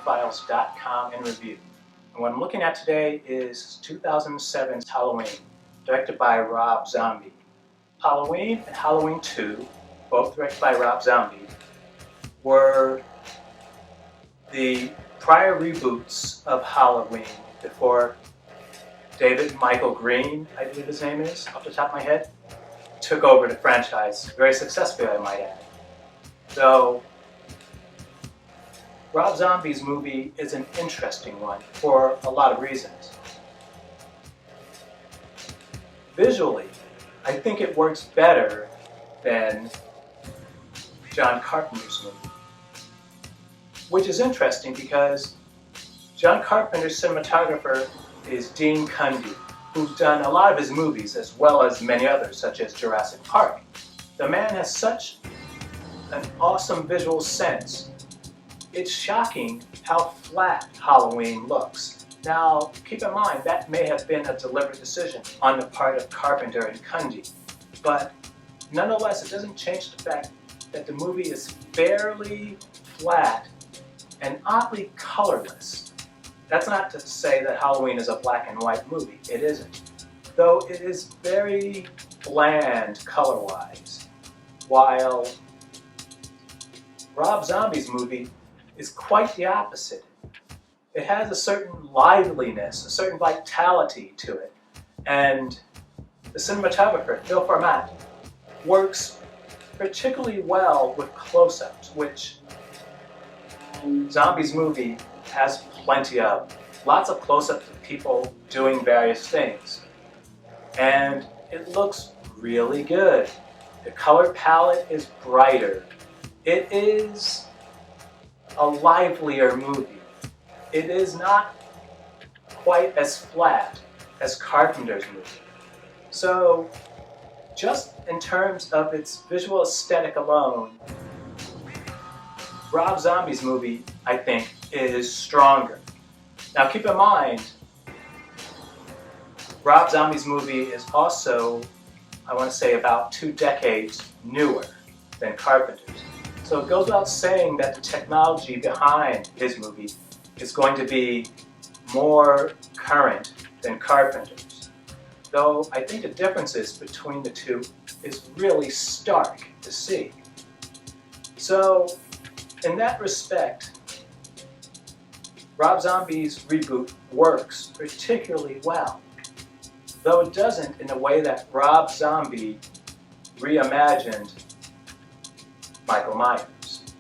cinefiles.com in review. And what I'm looking at today is 2007's Halloween, directed by Rob Zombie. Halloween and Halloween 2, both directed by Rob Zombie, were the prior reboots of Halloween before David Michael Green, I believe his name is, off the top of my head, took over the franchise very successfully, I might add. So, Rob Zombie's movie is an interesting one for a lot of reasons. Visually, I think it works better than John Carpenter's movie, which is interesting because John Carpenter's cinematographer is Dean Cundey, who's done a lot of his movies as well as many others, such as Jurassic Park. The man has such an awesome visual sense. It's shocking how flat Halloween looks. Now, keep in mind, that may have been a deliberate decision on the part of Carpenter and Cundey, but nonetheless, it doesn't change the fact that the movie is fairly flat and oddly colorless. That's not to say that Halloween is a black and white movie. It isn't. Though it is very bland color-wise, while Rob Zombie's movie is quite the opposite. It has a certain liveliness, a certain vitality to it. And the cinematographer, Phil Format, works particularly well with close-ups, which Zombie's movie has plenty of. Lots of close-ups of people doing various things. And it looks really good. The color palette is brighter. It is a livelier movie. It is not quite as flat as Carpenter's movie. So, just in terms of its visual aesthetic alone, Rob Zombie's movie, I think, is stronger. Now keep in mind, Rob Zombie's movie is also, I want to say, about 2 decades newer than Carpenter's. So it goes without saying that the technology behind his movie is going to be more current than Carpenter's. Though I think the differences between the two is really stark to see. So, in that respect, Rob Zombie's reboot works particularly well, though it doesn't in the way that Rob Zombie reimagined Michael Myers.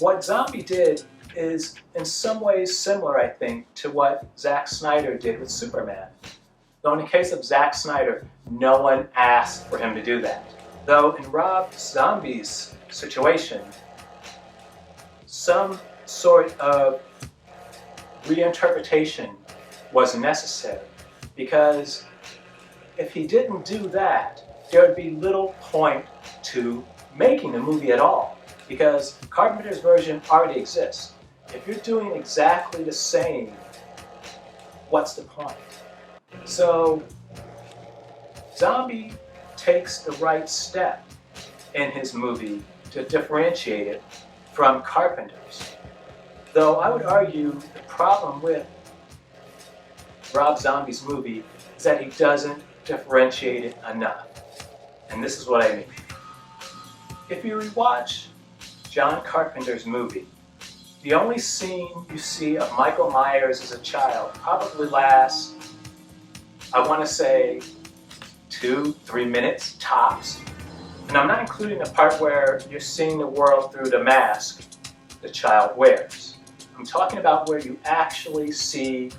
What Zombie did is in some ways similar, I think, to what Zack Snyder did with Superman. Though in the case of Zack Snyder, no one asked for him to do that. Though in Rob Zombie's situation, some sort of reinterpretation was necessary, because if he didn't do that, there would be little point to making the movie at all, because Carpenter's version already exists. If you're doing exactly the same, what's the point? So, Zombie takes the right step in his movie to differentiate it from Carpenter's. Though I would argue the problem with Rob Zombie's movie is that he doesn't differentiate it enough. And this is what I mean. If you rewatch John Carpenter's movie, the only scene you see of Michael Myers as a child probably lasts, I want to say, 2-3 minutes tops. And I'm not including the part where you're seeing the world through the mask the child wears. I'm talking about where you actually see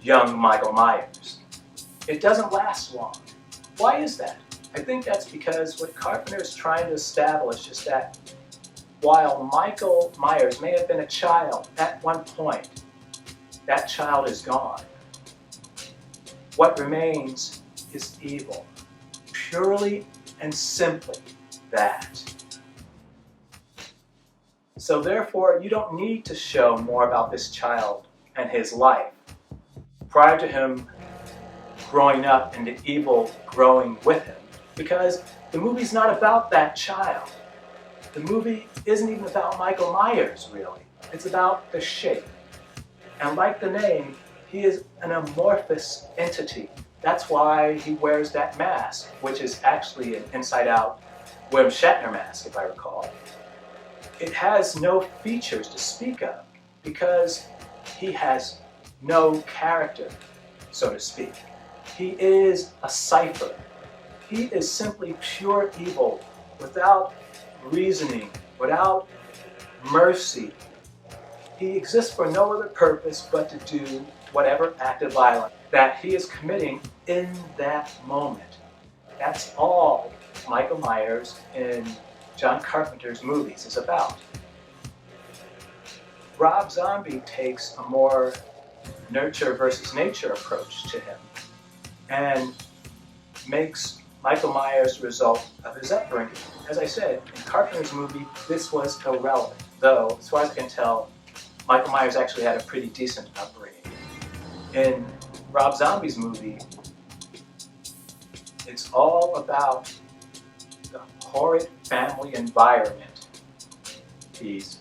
young Michael Myers. It doesn't last long. Why is that? I think that's because what Carpenter is trying to establish is that while Michael Myers may have been a child at one point, that child is gone. What remains is evil. Purely and simply that. So therefore, you don't need to show more about this child and his life prior to him growing up and the evil growing with him, because the movie's not about that child. The movie isn't even about Michael Myers, really. It's about the shape. And like the name, he is an amorphous entity. That's why he wears that mask, which is actually an inside-out William Shatner mask, if I recall. It has no features to speak of because he has no character, so to speak. He is a cipher. He is simply pure evil without reasoning, without mercy. He exists for no other purpose but to do whatever act of violence that he is committing in that moment. That's all Michael Myers in John Carpenter's movies is about. Rob Zombie takes a more nurture versus nature approach to him and makes Michael Myers the result of his upbringing. As I said, in Carpenter's movie, this was irrelevant, though, as far as I can tell, Michael Myers actually had a pretty decent upbringing. In Rob Zombie's movie, it's all about the horrid family environment he's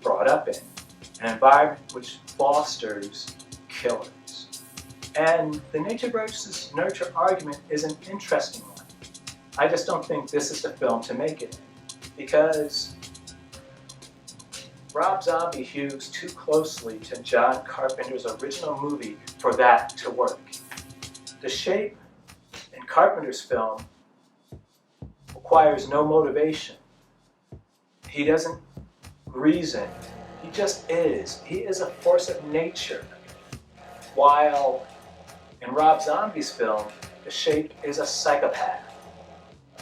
brought up in, an environment which fosters killers. And the nature versus nurture argument is an interesting one. I just don't think this is the film to make it in, because Rob Zombie hews too closely to John Carpenter's original movie for that to work. The shape in Carpenter's film requires no motivation. He doesn't reason. He just is. He is a force of nature. While in Rob Zombie's film, the shape is a psychopath,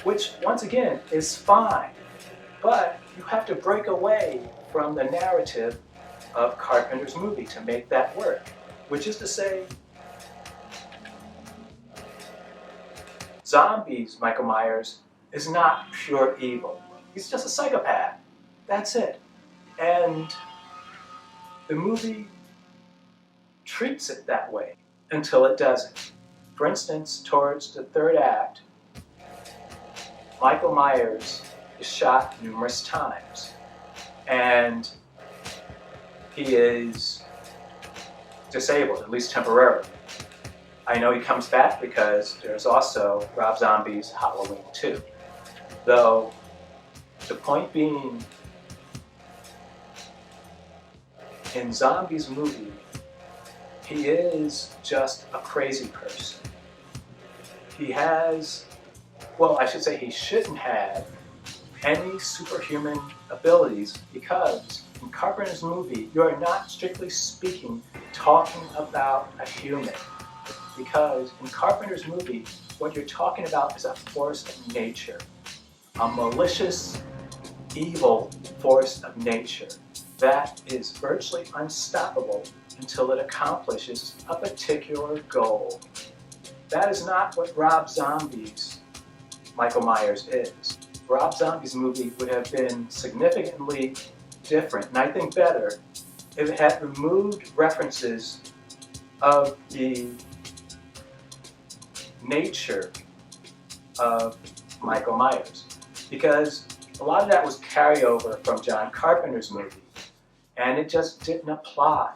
which once again is fine, but you have to break away from the narrative of Carpenter's movie to make that work, which is to say, Zombie's Michael Myers is not pure evil. He's just a psychopath. That's it. And the movie treats it that way until it doesn't. For instance, towards the third act, Michael Myers is shot numerous times, and he is disabled, at least temporarily. I know he comes back because there's also Rob Zombie's Halloween 2. Though, the point being, in Zombie's movie, he is just a crazy person. He has, well, I should say he shouldn't have any superhuman abilities, because in Carpenter's movie, you're not strictly speaking talking about a human. Because in Carpenter's movie, what you're talking about is a force of nature, a malicious, evil force of nature that is virtually unstoppable until it accomplishes a particular goal. That is not what Rob Zombie's Michael Myers is. Rob Zombie's movie would have been significantly different, and I think better, if it had removed references of the nature of Michael Myers. Because a lot of that was carryover from John Carpenter's movie, and it just didn't apply.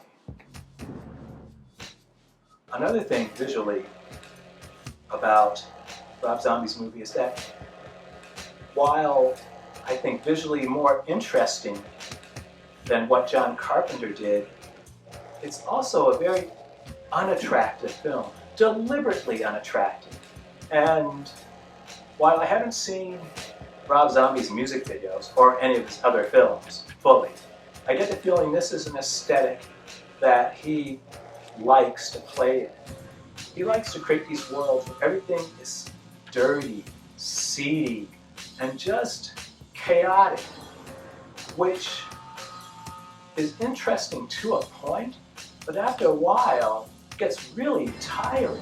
Another thing visually about Rob Zombie's movie is that while I think visually more interesting than what John Carpenter did, it's also a very unattractive film, deliberately unattractive. And while I haven't seen Rob Zombie's music videos or any of his other films fully, I get the feeling this is an aesthetic that he likes to play in. He likes to create these worlds where everything is dirty, seedy, and just chaotic, which is interesting to a point, but after a while, it gets really tiring.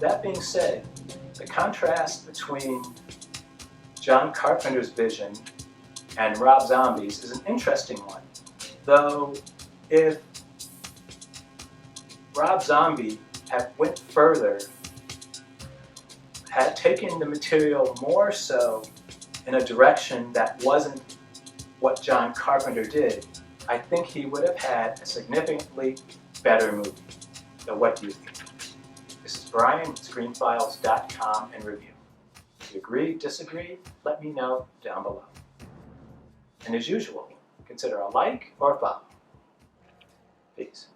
That being said, the contrast between John Carpenter's vision and Rob Zombie's is an interesting one. Though, if Rob Zombie had went further, had taken the material more so in a direction that wasn't what John Carpenter did, I think he would have had a significantly better movie. So what do you think? This is Brian with ScreenFiles.com and Review. If you agree, disagree, let me know down below. And as usual, consider a like or a follow. Peace.